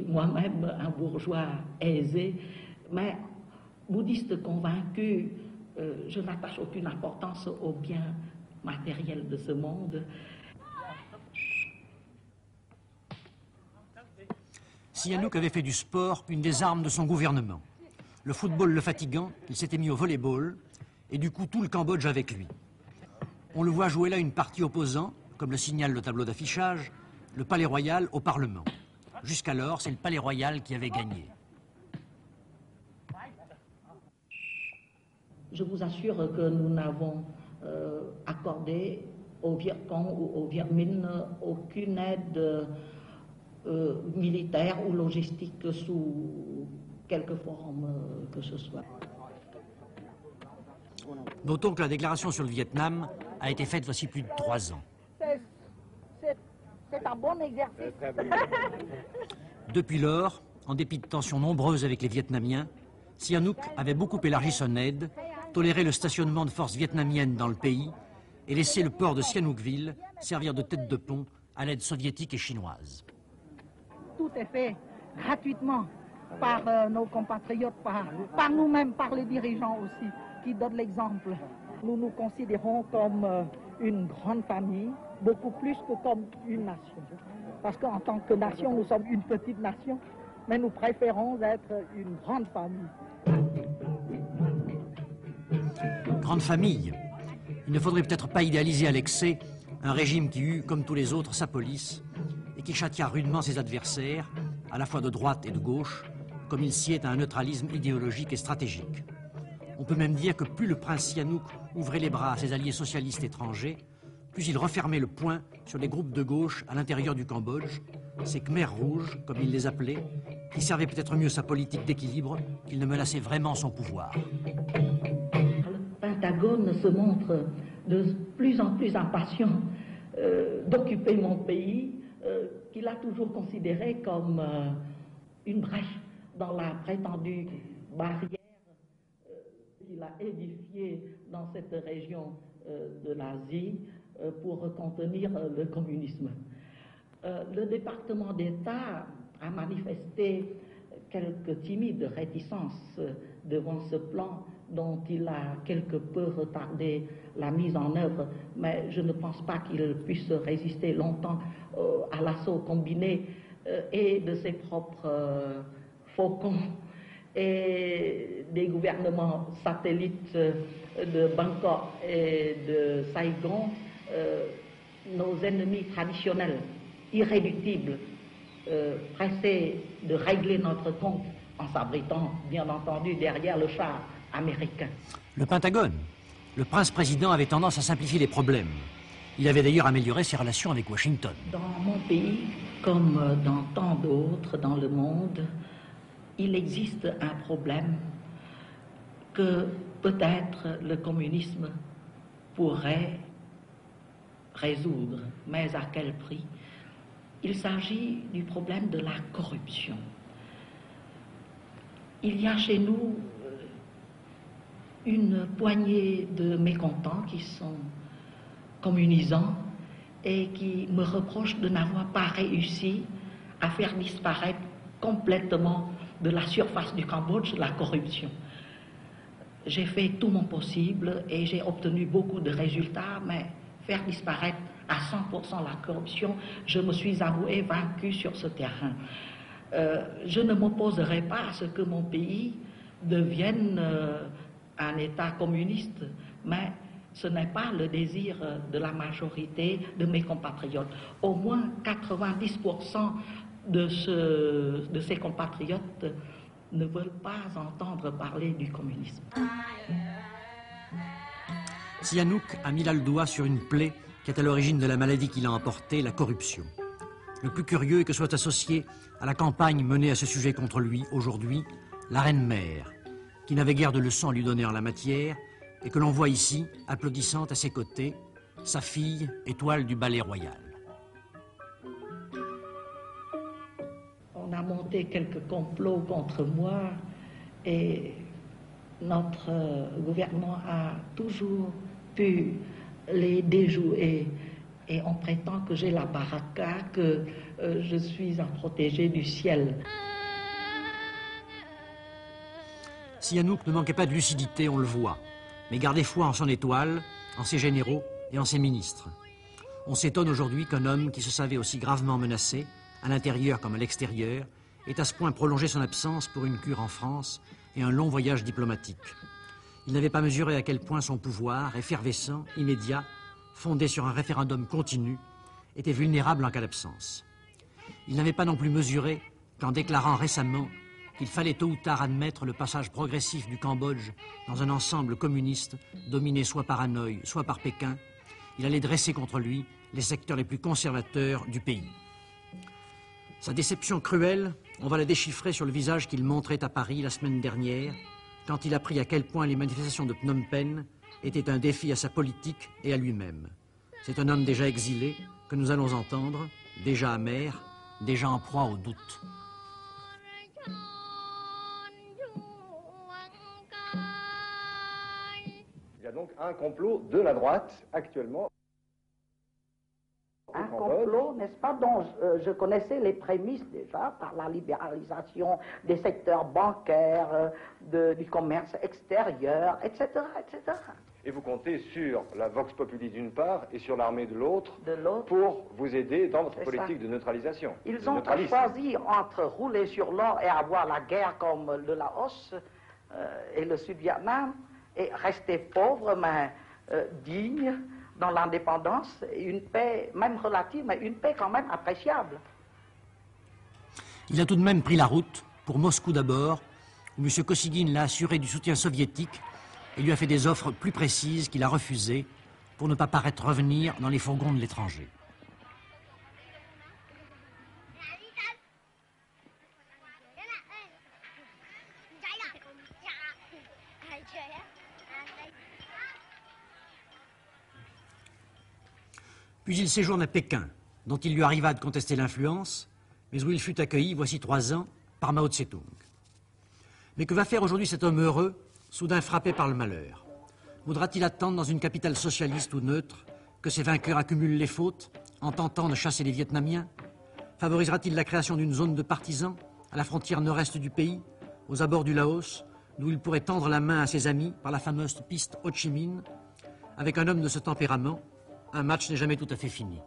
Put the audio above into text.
Moi-même, un bourgeois aisé, mais bouddhiste convaincu, je n'attache aucune importance aux biens matériels de ce monde. Sihanouk avait fait du sport une des armes de son gouvernement. Le football le fatiguant, il s'était mis au volleyball, et du coup tout le Cambodge avec lui. On le voit jouer là une partie opposant, comme le signale le tableau d'affichage, le Palais Royal au Parlement. Jusqu'alors, c'est le Palais Royal qui avait gagné. Je vous assure que nous n'avons accordé au Viet Cong ou au Viet Minh aucune aide militaire ou logistique sous quelque forme que ce soit. Notons que la déclaration sur le Vietnam a été faite voici plus de 3 ans. C'est un bon exercice. Depuis lors, en dépit de tensions nombreuses avec les Vietnamiens, Sihanouk avait beaucoup élargi son aide, toléré le stationnement de forces vietnamiennes dans le pays et laissé le port de Sihanoukville servir de tête de pont à l'aide soviétique et chinoise. Tout est fait gratuitement par nos compatriotes, par nous-mêmes, par les dirigeants aussi, qui donnent l'exemple. Nous nous considérons comme une grande famille, beaucoup plus que comme une nation. Parce qu'en tant que nation, nous sommes une petite nation, mais nous préférons être une grande famille. Grande famille. Il ne faudrait peut-être pas idéaliser à l'excès un régime qui eut, comme tous les autres, sa police et qui châtia rudement ses adversaires, à la fois de droite et de gauche, comme il sied à un neutralisme idéologique et stratégique. On peut même dire que plus le prince Sihanouk ouvrait les bras à ses alliés socialistes étrangers, plus il refermait le poing sur les groupes de gauche à l'intérieur du Cambodge, ces Khmers rouges, comme il les appelait, qui servaient peut-être mieux sa politique d'équilibre qu'il ne menaçait vraiment son pouvoir. Le Pentagone se montre de plus en plus impatient d'occuper mon pays, qu'il a toujours considéré comme une brèche dans la prétendue barrière qu'il a édifiée dans cette région de l'Asie pour contenir le communisme. Le département d'État a manifesté quelques timides réticences devant ce plan dont il a quelque peu retardé la mise en œuvre, mais je ne pense pas qu'il puisse résister longtemps à l'assaut combiné et de ses propres faucons et des gouvernements satellites de Bangkok et de Saigon, nos ennemis traditionnels, irréductibles, pressés de régler notre compte en s'abritant, bien entendu, derrière le char américain. Le Pentagone. Le prince-président avait tendance à simplifier les problèmes. Il avait d'ailleurs amélioré ses relations avec Washington. Dans mon pays, comme dans tant d'autres dans le monde, il existe un problème que peut-être le communisme pourrait résoudre, mais à quel prix? Il s'agit du problème de la corruption. Il y a chez nous une poignée de mécontents qui sont communisants et qui me reprochent de n'avoir pas réussi à faire disparaître complètement de la surface du Cambodge la corruption. J'ai fait tout mon possible et j'ai obtenu beaucoup de résultats, mais faire disparaître à 100% la corruption, je me suis avoué vaincu sur ce terrain. Je ne m'opposerai pas à ce que mon pays devienne un État communiste, mais ce n'est pas le désir de la majorité de mes compatriotes. Au moins 90% de ces compatriotes ne veulent pas entendre parler du communisme. Sihanouk a mis là le doigt sur une plaie qui est à l'origine de la maladie qu'il a emportée, la corruption. Le plus curieux est que soit associé à la campagne menée à ce sujet contre lui aujourd'hui la reine-mère, qui n'avait guère de leçons à lui donner en la matière et que l'on voit ici, applaudissant à ses côtés, sa fille, étoile du ballet royal. On a monté quelques complots contre moi et notre gouvernement a toujours pu les déjouer. Et on prétend que j'ai la baraka, que je suis un protégé du ciel. Sihanouk ne manquait pas de lucidité, on le voit, mais gardait foi en son étoile, en ses généraux et en ses ministres. On s'étonne aujourd'hui qu'un homme qui se savait aussi gravement menacé, à l'intérieur comme à l'extérieur, ait à ce point prolongé son absence pour une cure en France et un long voyage diplomatique. Il n'avait pas mesuré à quel point son pouvoir, effervescent, immédiat, fondé sur un référendum continu, était vulnérable en cas d'absence. Il n'avait pas non plus mesuré qu'en déclarant récemment qu'il fallait tôt ou tard admettre le passage progressif du Cambodge dans un ensemble communiste dominé soit par Hanoï, soit par Pékin, il allait dresser contre lui les secteurs les plus conservateurs du pays. Sa déception cruelle, on va la déchiffrer sur le visage qu'il montrait à Paris la semaine dernière, quand il apprit à quel point les manifestations de Phnom Penh étaient un défi à sa politique et à lui-même. C'est un homme déjà exilé que nous allons entendre, déjà amer, déjà en proie au doute. Il y a donc un complot de la droite actuellement. Un complot, n'est-ce pas, dont je connaissais les prémices déjà par la libéralisation des secteurs bancaires, du commerce extérieur, etc., etc. Et vous comptez sur la Vox Populi d'une part et sur l'armée de l'autre l'autre, pour vous aider dans votre C'est politique ça. de neutralisation. Ils ont choisi entre rouler sur l'or et avoir la guerre comme le Laos et le Sud-Vietnam et rester pauvre mais digne dans l'indépendance, une paix même relative, mais une paix quand même appréciable. Il a tout de même pris la route, pour Moscou d'abord, où M. Kosygin l'a assuré du soutien soviétique et lui a fait des offres plus précises qu'il a refusées pour ne pas paraître revenir dans les fourgons de l'étranger. Puis il séjourne à Pékin, dont il lui arriva de contester l'influence, mais où il fut accueilli, voici 3 ans, par Mao Tse-tung. Mais que va faire aujourd'hui cet homme heureux, soudain frappé par le malheur? Voudra-t-il attendre dans une capitale socialiste ou neutre que ses vainqueurs accumulent les fautes en tentant de chasser les Vietnamiens? Favorisera-t-il la création d'une zone de partisans à la frontière nord-est du pays, aux abords du Laos, d'où il pourrait tendre la main à ses amis par la fameuse piste Ho Chi Minh? Avec un homme de ce tempérament, un match n'est jamais tout à fait fini.